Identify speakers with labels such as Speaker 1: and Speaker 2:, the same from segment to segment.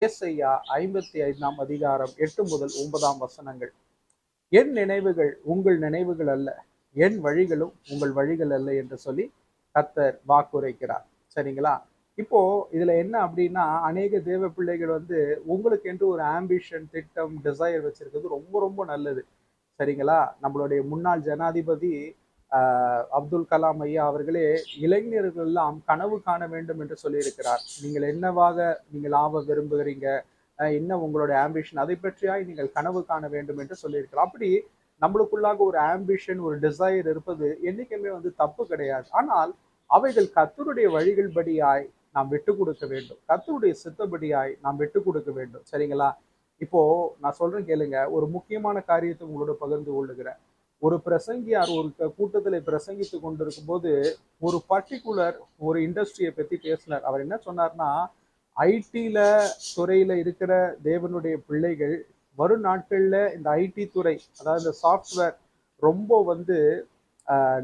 Speaker 1: ஏசாயா 55ஆம் அதிகாரம் 8 முதல் 9ஆம் வசனங்கள். என் நினைவுகள் உங்கள் நினைவுகள் அல்ல, என் வழிகளும் உங்கள் வழிகள் அல்ல என்று சொல்லி கர்த்தர் வாக்குரைக்கிறார். சரிங்களா? இப்போ இதுல என்ன அப்படின்னா, அநேக தேவ பிள்ளைகள் உங்களுக்கு என்று ஒரு ஆம்பிஷன், திட்டம், டிசைர் வச்சிருக்கிறது ரொம்ப ரொம்ப நல்லது. சரிங்களா? நம்மளுடைய முன்னாள் ஜனாதிபதி அப்துல் கலாம் ஐயா அவர்களே இளைஞர்கள் எல்லாம் கனவு காண வேண்டும் என்று சொல்லியிருக்கிறார். நீங்கள் என்னவாக நீங்கள் ஆக விரும்புகிறீங்க, என்ன உங்களுடைய ஆம்பிஷன், அதை பற்றியாய் நீங்கள் கனவு காண வேண்டும் என்று சொல்லியிருக்கிறார். அப்படி நம்மளுக்குள்ளாக ஒரு ஆம்பிஷன், ஒரு டிசைர் இருப்பது என்னைக்குமே தப்பு கிடையாது. ஆனால் அவைகள் கர்த்தருடைய வழிகள் படியாய் நாம் விட்டு கொடுக்க வேண்டும். கர்த்தருடைய சித்தப்படியாய் நாம் விட்டு கொடுக்க வேண்டும். சரிங்களா? இப்போ நான் சொல்றேன் கேளுங்க. ஒரு முக்கியமான காரியத்தை உங்களோட பகிர்ந்து கொள்ளுகிறேன். ஒரு பிரசங்கியார் ஒரு கூட்டத்தில் பிரசங்கித்து கொண்டிருக்கும் போது ஒரு பர்டிகுலர் ஒரு இண்டஸ்ட்ரியை பத்தி பேசினார். அவர் என்ன சொன்னார்னா, ஐடில துறையில இருக்கிற தேவனுடைய பிள்ளைகள் வரும் நாட்கள்ல இந்த ஐடி துறை, அதாவது இந்த சாஃப்ட்வேர் ரொம்ப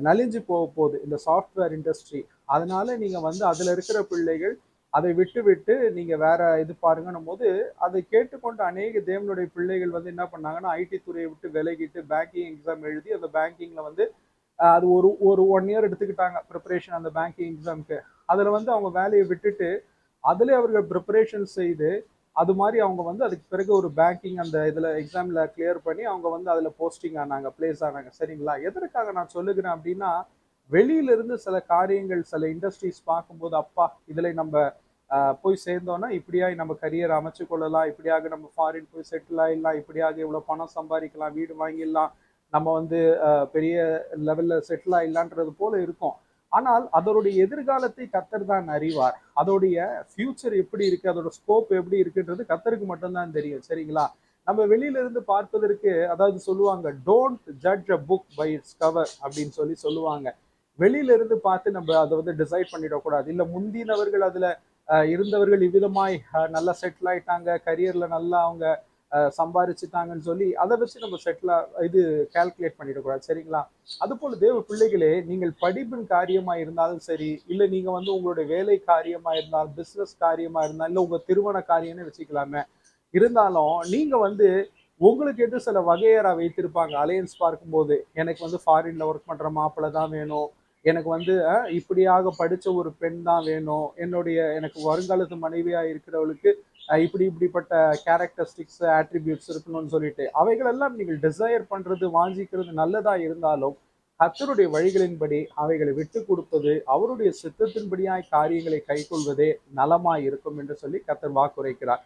Speaker 1: நலிஞ்சு போக போகுது, இந்த சாஃப்ட்வேர் இண்டஸ்ட்ரி. அதனால நீங்க அதுல இருக்கிற பிள்ளைகள் அதை விட்டு விட்டு நீங்க வேற இது பாருங்கன்னும் போது, அதை கேட்டுக்கொண்டு அநேக தேவனுடைய பிள்ளைகள் என்ன பண்ணாங்கன்னா, ஐடி துறையை விட்டு விலகிட்டு பேங்கிங் எக்ஸாம் எழுதி அந்த பேங்கிங்ல அது ஒரு ஒரு 1 இயர் எடுத்துக்கிட்டாங்க ப்ரிப்பரேஷன் அந்த பேங்கிங் எக்ஸாமுக்கு. அதுல அவங்க வேலையை விட்டுட்டு அதுல அவர்கள் ப்ரிப்பரேஷன் செய்து அது மாதிரி அவங்க அதுக்கு பிறகு ஒரு பேங்கிங் அந்த இதுல எக்ஸாம்ல கிளியர் பண்ணி அவங்க அதுல போஸ்டிங் ஆனாங்க, பிளேஸ் ஆனாங்க. சரிங்களா? எதற்காக நான் சொல்லுகிறேன் அப்படின்னா, வெளியில இருந்து சில காரியங்கள், சில இண்டஸ்ட்ரீஸ் பார்க்கும்போது, அப்பா இதுல நம்ம போய் சேர்ந்தோம்னா இப்படியாய் நம்ம கரியர் அமைச்சு கொள்ளலாம், இப்படியாக நம்ம ஃபாரின் போய் செட்டில் ஆயிடலாம், இப்படியாக இவ்வளவு பணம் சம்பாதிக்கலாம், வீடு வாங்கிடலாம், நம்ம பெரிய லெவல்ல செட்டில் ஆயிடலான்றது போல இருக்கும். ஆனால் அதோடைய எதிர்காலத்தை கர்த்தர் தான் அறிவார். அதோடைய ஃபியூச்சர் எப்படி இருக்கு, அதோட ஸ்கோப் எப்படி இருக்குன்றது கர்த்தருக்கு மட்டும்தான் தெரியும். சரிங்களா? நம்ம வெளியில இருந்து பார்ப்பதற்கு, அதாவது சொல்லுவாங்க, don't judge a book by its cover அப்படின்னு சொல்லுவாங்க. வெளியில இருந்து பார்த்து நம்ம அதை டிசைட் பண்ணிடக்கூடாது. இல்ல முந்தினவர்கள் அதுல இருந்தவர்கள் இவ்விதமாய் நல்லா செட்டில் ஆயிட்டாங்க, கரியர்ல நல்லா அவங்க சம்பாரிச்சுட்டாங்கன்னு சொல்லி அதை வச்சு நம்ம இது கால்குலேட் பண்ணிடக்கூடாது. சரிங்களா? அது போல தேவ பிள்ளைகளே, நீங்கள் படிப்பின் காரியமா இருந்தாலும் சரி, இல்ல நீங்க உங்களுடைய வேலை காரியமா இருந்தாலும், பிசினஸ் காரியமா இருந்தாலும், இல்ல உங்க திருமண காரியம்னு வச்சுக்கலாமே, இருந்தாலும் நீங்க உங்களுக்கு எது சில வகையறா வைத்திருப்பாங்க. அலையன்ஸ் பார்க்கும்போது, எனக்கு ஃபாரின்ல ஒர்க் பண்ற மாப்பிள்ளை தான் வேணும், எனக்கு இப்படியாக படிச்ச ஒரு பெண் தான் வேணும், எனக்கு வருங்காலத்து மனைவியா இருக்கிறவளுக்கு இப்படிப்பட்ட கேரக்டரிஸ்டிக்ஸ், ஆட்ரிபியூட்ஸ் இருக்கணும்னு சொல்லிட்டு அவைகளெல்லாம் நீங்கள் டிசைர் பண்றது, வாஞ்சிக்கிறது நல்லதா இருந்தாலும், கர்த்தருடைய வழிகளின்படி அவைகளை விட்டு கொடுப்பது, அவருடைய சித்தத்தின்படியாய் காரியங்களை கைக்கொள்வதே நலமாய் இருக்கும் என்று சொல்லி கர்த்தர் வாக்குரைக்கிறார்.